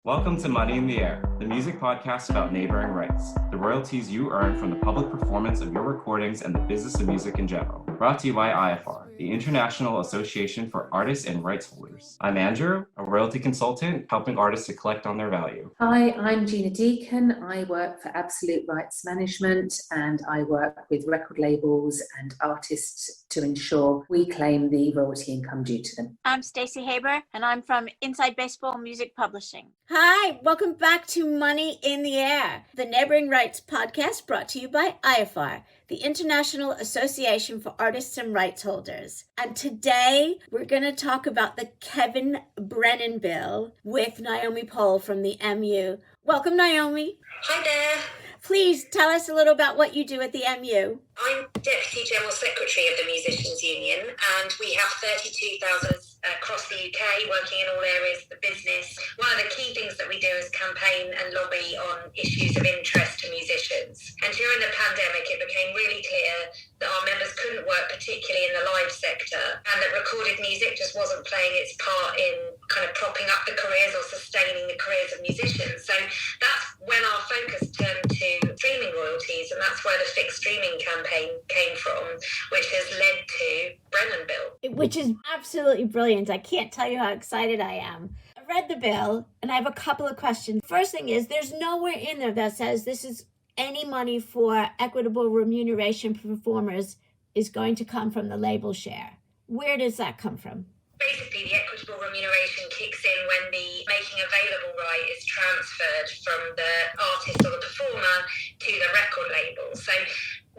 Welcome to Money in the Air, the music podcast about neighboring rights, the royalties you earn from the public performance of your recordings and the business of music in general. Brought to you by IFR, the International Association for Artists and Rights Holders. I'm Andrew, a royalty consultant helping artists to collect on their value. Hi, I'm Gina Deacon. I work for Absolute Rights Management and I work with record labels and artists to ensure we claim the royalty income due to them. I'm Stacey Haber and I'm from Inside Baseball Music Publishing. Hi, welcome back to Money in the Air, the Neighboring Rights podcast brought to you by IFR, the International Association for Artists and Rights Holders. And today we're going to talk about the Kevin Brennan bill with Naomi Pohl from the MU. Welcome, Naomi. Hi there. Please tell us a little about what you do at the MU. I'm Deputy General Secretary of the Musicians Union, and we have 32,000 across the UK working in all areas of the business. One of the key things that we do is campaign and lobby on issues of interest to musicians. And during the pandemic, it became really clear that our members couldn't work particularly in the live sector, and that recorded music just wasn't playing its part in kind of propping up the careers or sustaining the careers of musicians. So that's when our focus turned to streaming royalties, and that's where the fixed streaming campaign came from, which has led to Brennan Bill. Which is absolutely brilliant. I can't tell you how excited I am. I read the bill and I have a couple of questions. First thing is, there's nowhere in there that says this is any money for equitable remuneration for performers is going to come from the label share. Where does that come from? Basically, the equitable remuneration kicks in when the making available right is transferred from the artist or the performer to the record label. So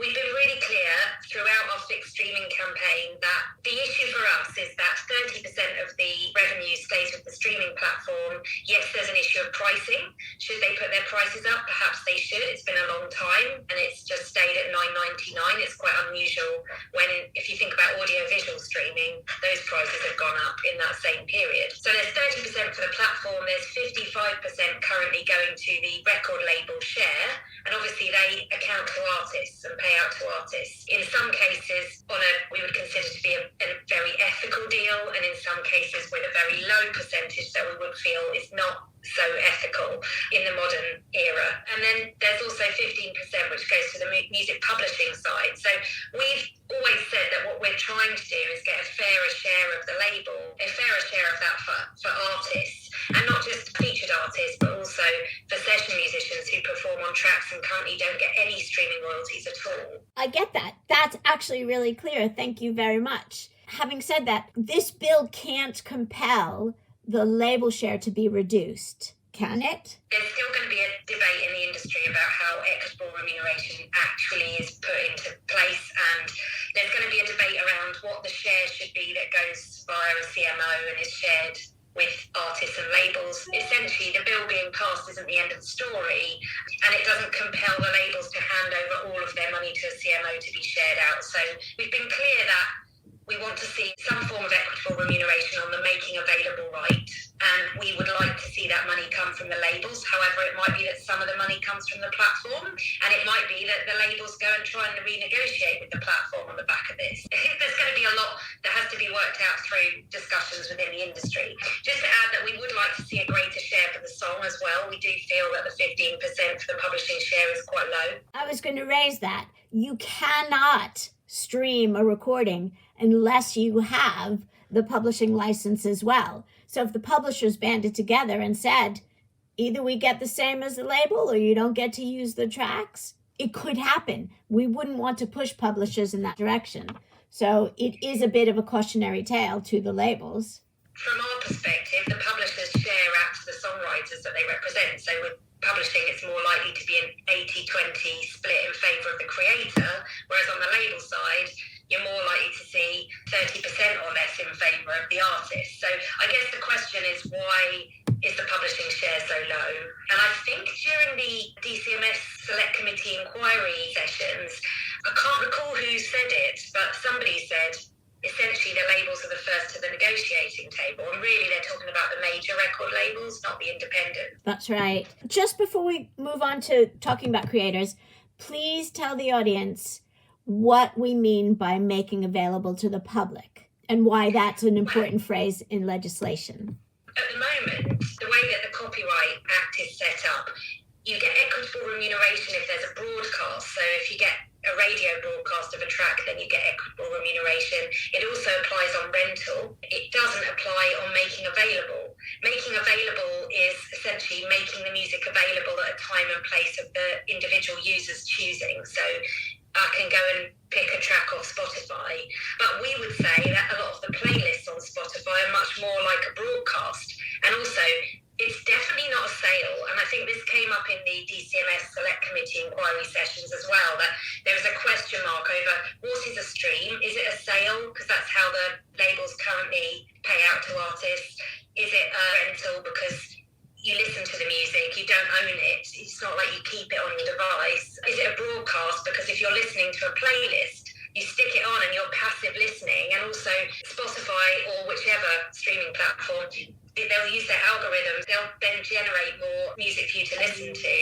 we've been really clear throughout our fixed streaming campaign that the issue for us is that 30% of the revenue stays with the streaming platform. Yes, there's an issue of pricing. Should they put their prices up? Perhaps they should. It's been a long time and it's just stayed at $9.99. It's quite unusual when, if you think about audio-visual streaming, those prices have gone up in that same period. So there's 30% for the platform. There's 55% currently going to the record label share. And obviously they account to artists and pay out to artists. In some cases, we would consider to be a very ethical deal, and in some cases with a very low percentage that we would feel is not so ethical in the modern era. And then there's also 15% which goes to the music publishing side. So we've always said that what we're trying to do is get a fairer share of the label, a fairer share of that for artists, and not just featured artists, but also for session musicians who perform on tracks and currently don't get any streaming royalties at all. I get that. That's actually really clear. Thank you very much. Having said that, this bill can't compel the label share to be reduced, can it? There's still going to be a debate in the industry about how equitable remuneration actually is put into place, and there's going to be a debate around what the share should be that goes via a CMO and is shared with artists and labels. Essentially, the bill being passed isn't the end of the story, and it doesn't compel the labels to hand over all of their money to a CMO to be shared out. So we've been clear that we want to see some form of equitable remuneration on the making available right, and we would like to see that money come from the labels. However, it might be that some of the money comes from the platform, and it might be that the labels go and try and renegotiate with the platform on the back of this. I think there's going to be a lot that has to be worked out through discussions within the industry. Just to add that we would like to see a greater share for the song as well. We do feel that the 15% for the publishing share is quite low. I was going to raise that. You cannot stream a recording unless you have the publishing license as well. So if the publishers banded together and said, either we get the same as the label or you don't get to use the tracks, it could happen. We wouldn't want to push publishers in that direction. So it is a bit of a cautionary tale to the labels. From our perspective, the publishers share out to the songwriters that they represent. So with publishing, it's more likely to be an 80-20 split in favour of the creator, whereas on the label side, you're more likely to see 30% or less in favour of the artist. So I guess the question is, why is the publishing share so low? And I think during the DCMS Select Committee inquiry sessions, I can't recall who said it, but somebody said essentially the labels are the first to the negotiating table, and really they're talking about the major record labels, not the independent. That's right. Just before we move on to talking about creators, please tell the audience what we mean by making available to the public and why that's an important phrase in legislation. At the moment, the way that the Copyright Act is set up, you get equitable remuneration if there's a broadcast. So if you get a radio broadcast of a track, then you get equitable remuneration. It also applies on rental. It doesn't apply on making available. Making available is essentially making the music available at a time and place of the individual user's choosing. So I can go and pick a track off Spotify, but we would say that a lot of the playlists on Spotify are much more like a broadcast. And also, it's definitely not a sale. And I think this came up in the DCMS Select Committee inquiry sessions as well, that there is a question mark over what is a stream? Is it a sale? Because that's how the labels currently pay out to artists. Is it a rental? Because you listen to the music, you don't own it. It's not like you keep it on your device. Is it a broadcast? Because if you're listening to a playlist, you stick it on and you're passive listening. And also Spotify or whichever streaming platform, they'll use their algorithms. They'll then generate more music for you to listen to.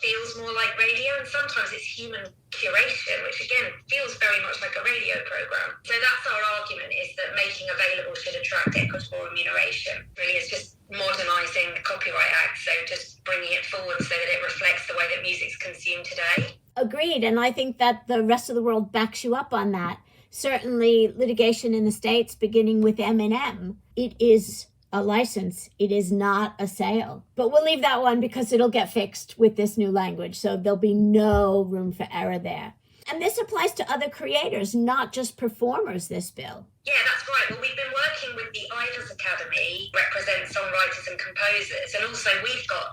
Feels more like radio, and sometimes it's human curation, which again feels very much like a radio program. So that's our argument, is that making available should attract equitable remuneration. Really, it's just modernising the Copyright Act, so just bringing it forward so that it reflects the way that music's consumed today. Agreed, and I think that the rest of the world backs you up on that. Certainly litigation in the States, beginning with M&M, it is a license. It is not a sale. But we'll leave that one because it'll get fixed with this new language, so there'll be no room for error there. And this applies to other creators, not just performers, this bill. Yeah, that's right. Well, we've been working with the Ivors Academy, represent songwriters and composers, and also we've got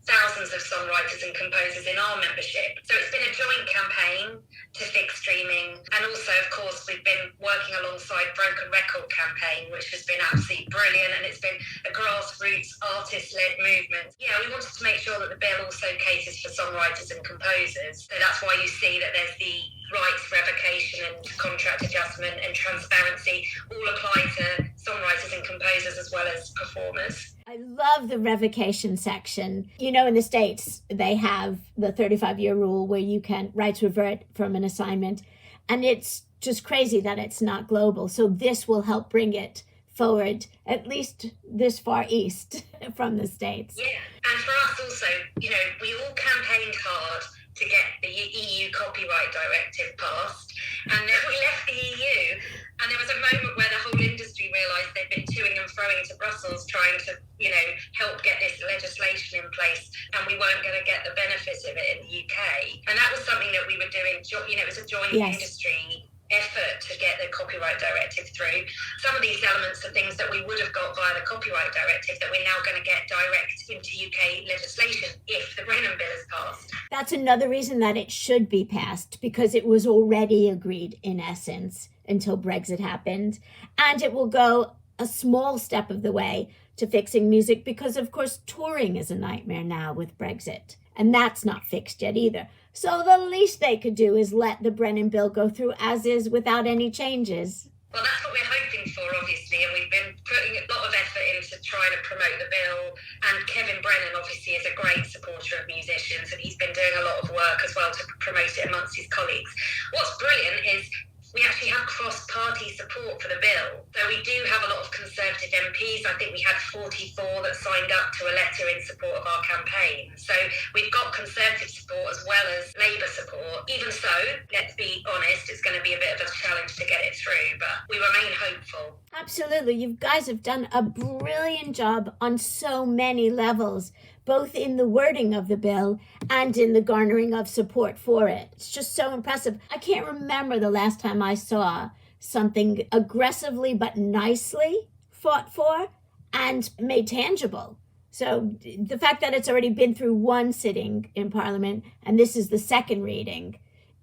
thousands of songwriters and composers in our membership. So it's been a joint campaign to fix streaming. And also, of course, we've been working alongside Broken Record campaign, which has been absolutely brilliant. And it's been a grassroots artist-led movement. Yeah, we wanted to make sure that the bill also caters for songwriters and composers. So that's why you see that there's the rights revocation and contract adjustment and transparency all apply to songwriters and composers as well as performers. I love the revocation section. You know, in the States, they have the 35-year rule where you can rights revert from an assignment. And it's just crazy that it's not global. So this will help bring it forward, at least this far east from the States. Yeah, and for us also, you know, we all campaigned hard to get the EU Copyright Directive passed, and then we left the EU, and there was a moment where the whole industry realised they'd been toing and froing to Brussels trying to, you know, help get this legislation in place, and we weren't going to get the benefit of it in the UK. And that was something that we were doing, you know, it was a joint industry effort to get the Copyright Directive through. Some of these elements are things that we would have got via the Copyright Directive that we're now going to get direct into UK legislation if the Brennan bill is passed. That's another reason that it should be passed, because it was already agreed in essence until Brexit happened. And it will go a small step of the way to fixing music, because of course touring is a nightmare now with Brexit. And that's not fixed yet either. So the least they could do is let the Brennan bill go through as is without any changes. Well, that's what we're hoping for, obviously, and we've been putting a lot of effort into trying to promote the bill. And Kevin Brennan, obviously, is a great supporter of musicians, and he's been doing a lot of work as well to promote it amongst his colleagues. What's brilliant is we actually have cross-party support for the bill. So we do have a lot of Conservative MPs. I think we had 44 that signed up to a letter in support of our campaign. So we've got Conservative support as well as Labour support. Even so, let's be honest, it's going to be a bit of a challenge to get it through, but we remain hopeful. Absolutely. You guys have done a brilliant job on so many levels, both in the wording of the bill and in the garnering of support for it. It's just so impressive. I can't remember the last time I saw something aggressively but nicely fought for and made tangible. So the fact that it's already been through one sitting in Parliament and this is the second reading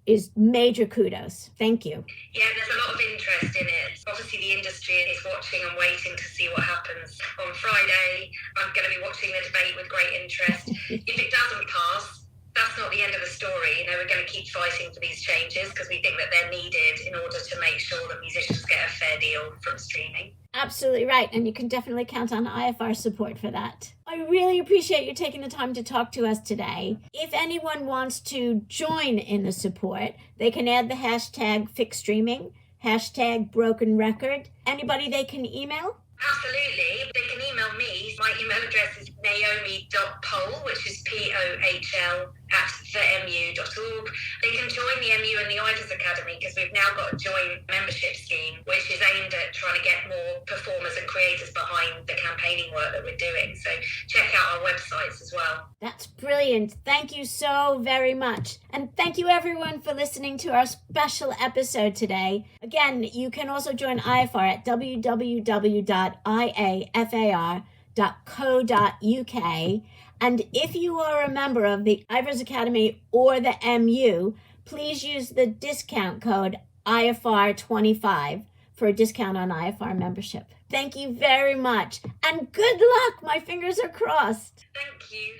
is major kudos. Thank you. Yeah, there's a lot of interest in it. Obviously, the industry is watching and waiting to see what happens. On Friday, I'm going to be watching the debate with great interest. If it doesn't pass, that's not the end of the story. You know, we're going to keep fighting for these changes because we think that they're needed in order to make sure that musicians get a fair deal from streaming. Absolutely right. And you can definitely count on IFR support for that. I really appreciate you taking the time to talk to us today. If anyone wants to join in the support, they can add the hashtag #FixStreaming, #BrokenRecord. Anybody they can email? Absolutely. They can email me. My email address is naomi.pohl, which is POHL @themu.org. They can join the MU and the Ivors Academy because we've now got a joint membership scheme which is aimed at trying to get more performers and creators behind the campaigning work that we're doing. So check out our websites as well. That's brilliant. Thank you so very much. And thank you everyone for listening to our special episode today. Again, you can also join IFR at www.iafar.co.uk. And if you are a member of the Ivors Academy or the MU, please use the discount code IFR25 for a discount on IFR membership. Thank you very much. And good luck. My fingers are crossed. Thank you.